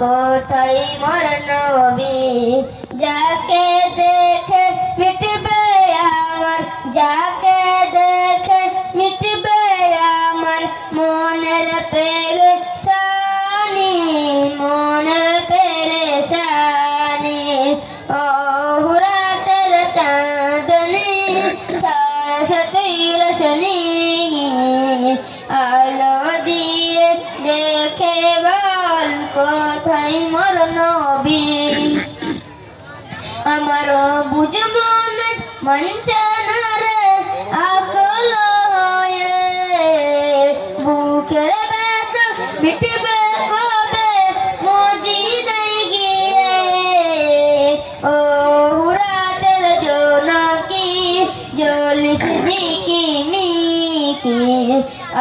কোথায় মোর নবী, যাকে দেখে মিটবে আমার, যাকে দেখে মিটবে আমার মনের পেরেশানি, মনের পেরেশানি। ও রাতের চাঁদনি সরস্বতী রোশনী, আলো দিয়ে দেখে বল কোথায় মোর নবী। আমার বুঝ মনে মানছে না রে আকল হয়ে, বুকের ব্যথা মিটবে কবে মদিনায় গিয়ে। ও রাতের জোনাকি জ্বলিস ঝিকিমিকি,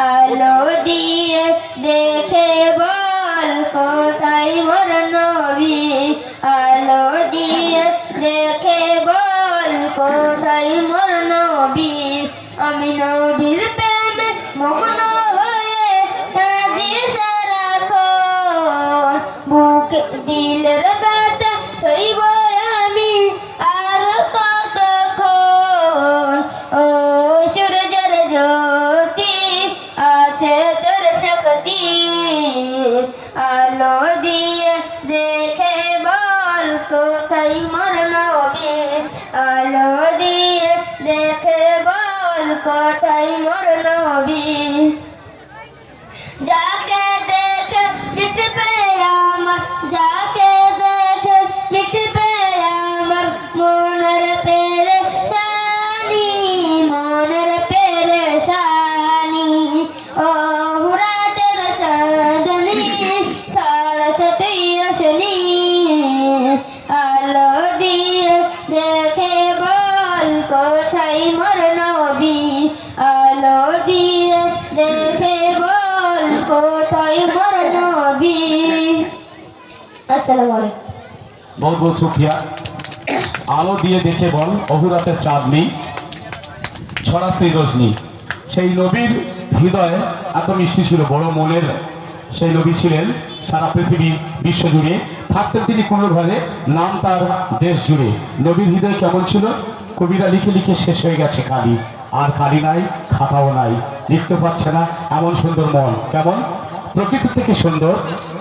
আলো দিয়ে দেখে বল কোথায় মোর নবী, আলো দিয়ে দেখে বল কোথায় মোর নবী। আমি নবীর প্রেমে মগ্ন হয়ে কাঁদি সারাক্ষণ, বুকে দিলের ব্যথা সইব আমি আর কতক্ষণ। ও সূর্যের জ্যোতি আছে তোর শক্তি, আলো দিয়ে দেখে বল কোথায় মোর নবী, আলো দিয়ে দেখে বল কোথায় মোর নবী। যাকে দেখে মিটবে আমার, যাকে দেখে মিটবে আমার মনের পেরেশানি, মনের পেরেশানি। ও রাতের চাঁদনি সরস্বতী রোশনী, আলো দিয়ে দেখে বল কোথায় মোর নবী, আলো দিয়ে দেখে বল কোথায় মোর নবী। আসসালামু আলাইকুম। बहुत बहुत शुक्रिया। আলো দিয়ে দেখে বল অহুরাতের চাঁদনি ছড়াস্তি রোশনি। সেই নবীর হৃদয় এত মিষ্টি ছিল, বড় মনের সেই নবী ছিলেন। সারা পৃথিবী বিশ্ব জুড়ে থাকতেন তিনি কোনো ঘরে, নাম তার দেশ জুড়ে। নবীর হৃদয় কেমন ছিল কবিরা লিখে লিখে শেষ হয়ে গেছে খালি, আর খালি নাই খাতাও নাই, লিখতে পারছে না এমন সুন্দর মন। কেমন প্রকৃতি থেকে সুন্দর,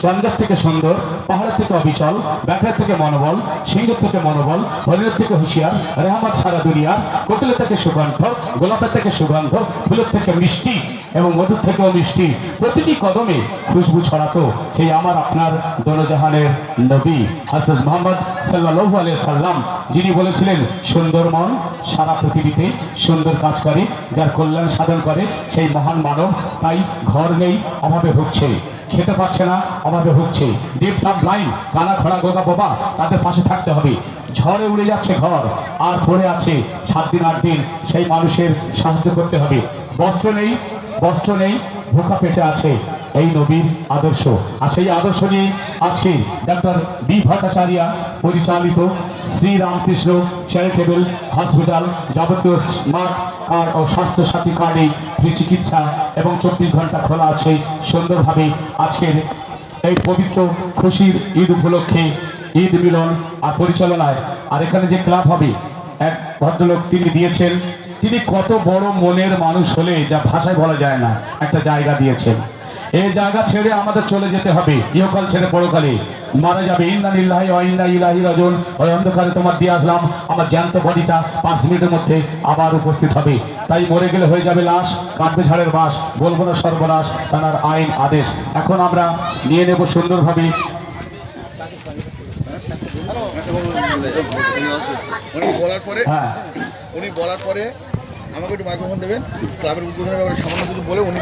চন্দ্রের থেকে সুন্দর, পাহাড়ের থেকে অবিচল, ব্যাঘ্রের থেকে মনোবল, সিংহের থেকে মনোবল, হরিণের থেকে হুঁশিয়ার, রেহমত সারা দুনিয়া, কোকিলের থেকে সুগন্ধ, গোলাপের থেকে সুগন্ধ, ফুলের থেকে মিষ্টি এবং মধুর থেকেও মিষ্টি, প্রতিটি কদমে খুশবু ছড়াতো সেই আমার আপনার দোনোজাহানের নবী হযরত মুহাম্মদ সাল্লাল্লাহু আলাইহি সাল্লাম, যিনি বলেছিলেন সুন্দর মন সারা পৃথিবীতে সুন্দর কাজ করে, যার কল্যাণ সাধন করে সেই মহান মানব। তাই ঘর নেই অভাবে ভুগছে, খেতে পাচ্ছে না অভাবে ভুগছে, ডিপ ডাব লাইন কানা খড়া গোদা বোবা তাদের পাশে থাকতে হবে। ঝড়ে উড়ে যাচ্ছে ঘর আর পড়ে আছে 7 দিন 8 দিন, সেই মানুষের সাহায্য করতে হবে। বস্ত্র নেই, বস্ত্র নেই, ভুখা পেটে আছে, এই নবীর আদর্শ। আর সেই আদর্শ নিয়ে আজকে ডক্টর বি ভট্টাচার্য পরিচালিত শ্রী রামকৃষ্ণ চ্যারিটেবল হসপিটাল যাবতীয় স্মার্ট কার্ড ও স্বাস্থ্য সাথী কার্ডে ফ্রি চিকিৎসা এবং 24 ঘন্টা খোলা আছে সুন্দরভাবে। আজকের এই পবিত্র খুশির ঈদ উপলক্ষে ঈদ মিলন আর পরিচালনায় আর এখানে যে ক্লাব হবে, এক ভদ্রলোক তিনি দিয়েছেন, তিনি কত বড় মনের মানুষ হলে যা ভাষায় বলা যায় না, একটা জায়গা দিয়েছেন। এই জায়গা ছেড়ে আমাদের চলে যেতে হবে, ইহকাল ছেড়ে পরকালে মারা যাবে। ইন্না লিল্লাহি ওয়া ইন্না ইলাইহি রাজিউন। ওই অন্ধকারে তোমার দিয়ে আসলাম, আমার জ্যান্ত বডিটা 5 মিনিটের মধ্যে আবার উপস্থিত হবে। তাই মরে গেলে হয়ে যাবে লাশ, কাটবে ঝাড়ের বাস, বলবো না সর্বনাশ, তার আইন আদেশ। এখন আমরা নিয়ে নেব সুন্দরভাবে। হ্যাঁ, উনি বলার পরে আমাকে একটু মাইক্রোফোন দেবেন, ক্লাবের উদ্বোধনের ব্যাপারে সামান্য কিছু বলে উনি